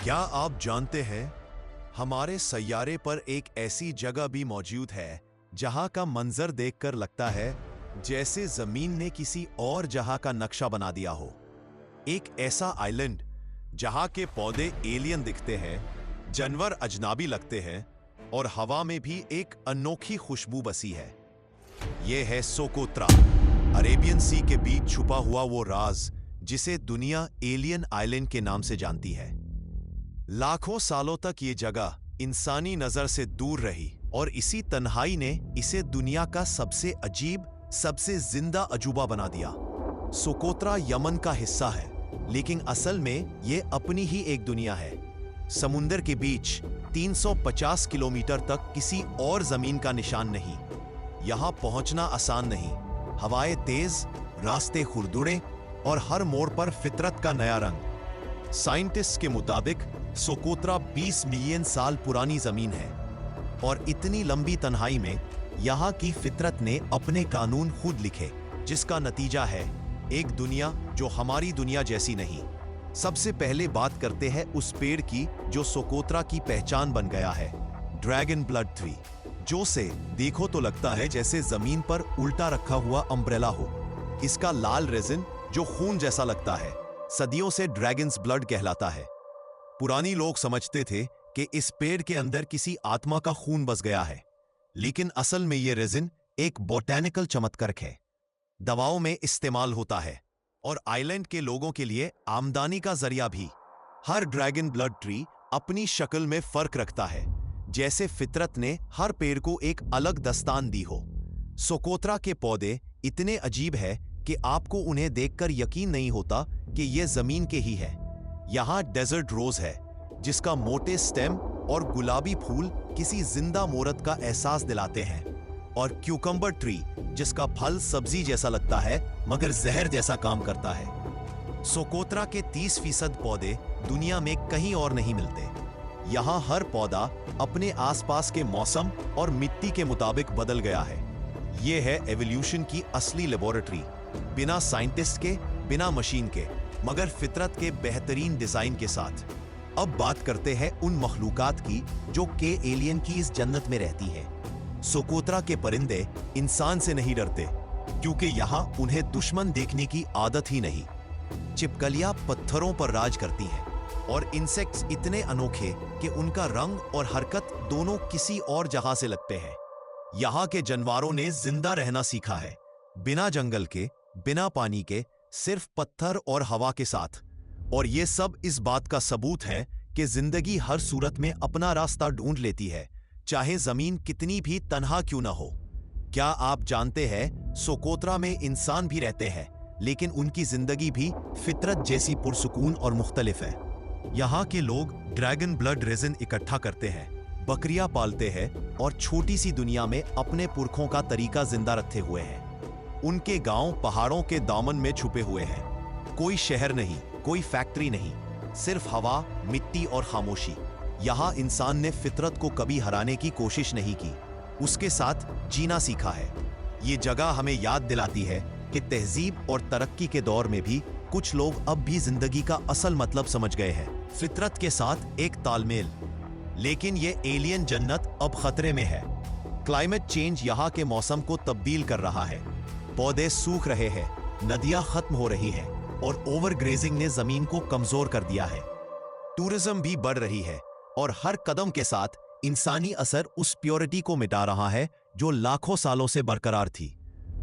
क्या आप जानते हैं हमारे सैयारे पर एक ऐसी जगह भी मौजूद है जहां का मंजर देखकर लगता है जैसे जमीन ने किसी और जहां का नक्शा बना दिया हो। एक ऐसा आइलैंड जहां के पौधे एलियन दिखते हैं, जानवर अजनबी लगते हैं और हवा में भी एक अनोखी खुशबू बसी है। यह है सोकोत्रा, अरेबियन सी के बीच छुपा हुआ वो राज जिसे दुनिया एलियन आइलैंड के नाम से जानती है। लाखों सालों तक ये जगह इंसानी नजर से दूर रही और इसी तन्हाई ने इसे दुनिया का सबसे अजीब, सबसे जिंदा अजूबा बना दिया। सोकोत्रा यमन का हिस्सा है, लेकिन असल में ये अपनी ही एक दुनिया है। समुंदर के बीच 350 किलोमीटर तक किसी और जमीन का निशान नहीं। यहां पहुंचना आसान नहीं। हवाएं तेज, रास्ते खुरदुरे और हर मोड़ पर फितरत का नया रंग। साइंटिस्ट के मुताबिक सोकोत्रा 20 मिलियन साल पुरानी जमीन है और इतनी लंबी तन्हाई में यहां की फितरत ने अपने कानून खुद लिखे, जिसका नतीजा है एक दुनिया जो हमारी दुनिया जैसी नहीं। सबसे पहले बात करते हैं उस पेड़ की जो सोकोत्रा की पहचान बन गया है, ड्रैगन ब्लड ट्री, जो से देखो तो लगता है जैसे जमीन पर उल्टा रखा हुआ अम्ब्रेला हो। इसका लाल रेजिन जो खून जैसा लगता है, सदियों से ड्रैगन्स ब्लड कहलाता है। पुरानी लोग समझते थे कि इस पेड़ के अंदर किसी आत्मा का खून बस गया है, लेकिन असल में यह रेजिन एक बोटैनिकल चमत्कार है। दवाओं में इस्तेमाल होता है और आइलैंड के लोगों के लिए आमदनी का जरिया भी। हर ड्रैगन ब्लड ट्री अपनी शक्ल में फर्क रखता है, जैसे फितरत ने हर पेड़ को एक अलग दस्तान दी हो। सोकोत्रा के पौधे इतने अजीब है कि आपको उन्हें देखकर यकीन नहीं होता कि यह जमीन के ही है। यहां डेजर्ट रोज है, जिसका मोटे स्टेम और गुलाबी फूल किसी जिंदा मोरत का एहसास दिलाते हैं, और क्यूकम्बर ट्री, जिसका फल सब्जी जैसा लगता है मगर जहर जैसा काम करता है। सोकोत्रा के 30% पौधे दुनिया में कहीं और नहीं मिलते। यहां हर पौधा अपने आसपास के मौसम और मिट्टी के मुताबिक बदल गया है। यह है एवोल्यूशन की असली लेबोरेटरी, बिना साइंटिस्ट के, बिना मशीन के, मगर फितरत के बेहतरीन डिजाइन के साथ। अब बात करते हैं उन मखलूकात की जो के एलियन की इस जन्नत में रहती है। सोकोत्रा के परिंदे इंसान से नहीं डरते, क्योंकि यहां उन्हें दुश्मन देखने की आदत ही नहीं। छिपकलियां पत्थरों पर राज करती हैं और इंसेक्ट्स इतने अनोखे कि उनका रंग और हरकत दोनों किसी और जगह से लगते हैं। यहां के जानवरों ने जिंदा रहना सीखा है, बिना जंगल के, बिना पानी के, सिर्फ पत्थर और हवा के साथ। और यह सब इस बात का सबूत है कि जिंदगी हर सूरत में अपना रास्ता ढूंढ लेती है, चाहे जमीन कितनी भी तन्हा क्यों ना हो। क्या आप जानते हैं सोकोत्रा में इंसान भी रहते हैं, लेकिन उनकी जिंदगी भी फितरत जैसी पुरसुकून और मुख्तलिफ है। यहाँ के लोग ड्रैगन ब्लड रेजिन इकट्ठा करते हैं, बकरियां पालते हैं और छोटी सी दुनिया में अपने पुरखों का तरीका जिंदा रखे हुए हैं। उनके गांव पहाड़ों के दामन में छुपे हुए हैं। कोई शहर नहीं, कोई फैक्ट्री नहीं, सिर्फ हवा, मिट्टी और खामोशी। यहां इंसान ने फितरत को कभी हराने की कोशिश नहीं की, उसके साथ जीना सीखा है। ये जगह हमें याद दिलाती है कि तहजीब और तरक्की के दौर में भी कुछ लोग अब भी जिंदगी का असल मतलब समझ गए हैं, फितरत के साथ एक तालमेल। लेकिन ये एलियन जन्नत अब खतरे में है। क्लाइमेट चेंज यहाँ के मौसम को तब्दील कर रहा है। पौधे सूख रहे हैं, नदियां खत्म हो रही हैं और ओवरग्रेजिंग ने जमीन को कमजोर कर दिया है। टूरिज्म भी बढ़ रही है और हर कदम के साथ इंसानी असर उस प्योरिटी को मिटा रहा है जो लाखों सालों से बरकरार थी।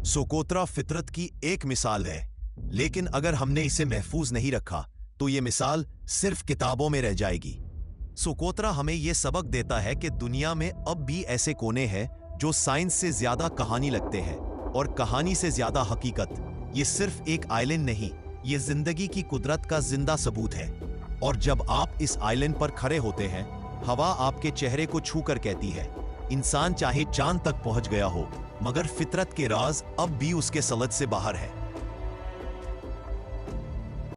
सोकोत्रा फितरत की एक मिसाल है, लेकिन अगर हमने इसे महफूज नहीं रखा तो ये मिसाल सिर्फ किताबों में रह जाएगी। सोकोत्रा हमें यह सबक देता है कि दुनिया में अब भी ऐसे कोने हैं जो साइंस से ज्यादा कहानी लगते हैं और कहानी से ज्यादा हकीकत। ये सिर्फ एक आइलैंड नहीं, ये जिंदगी की कुदरत का जिंदा सबूत है। और जब आप इस आइलैंड पर खड़े होते हैं, हवा आपके चेहरे को छूकर कहती है, इंसान चाहे चांद तक पहुंच गया हो, मगर फितरत के राज अब भी उसके सलद से बाहर है।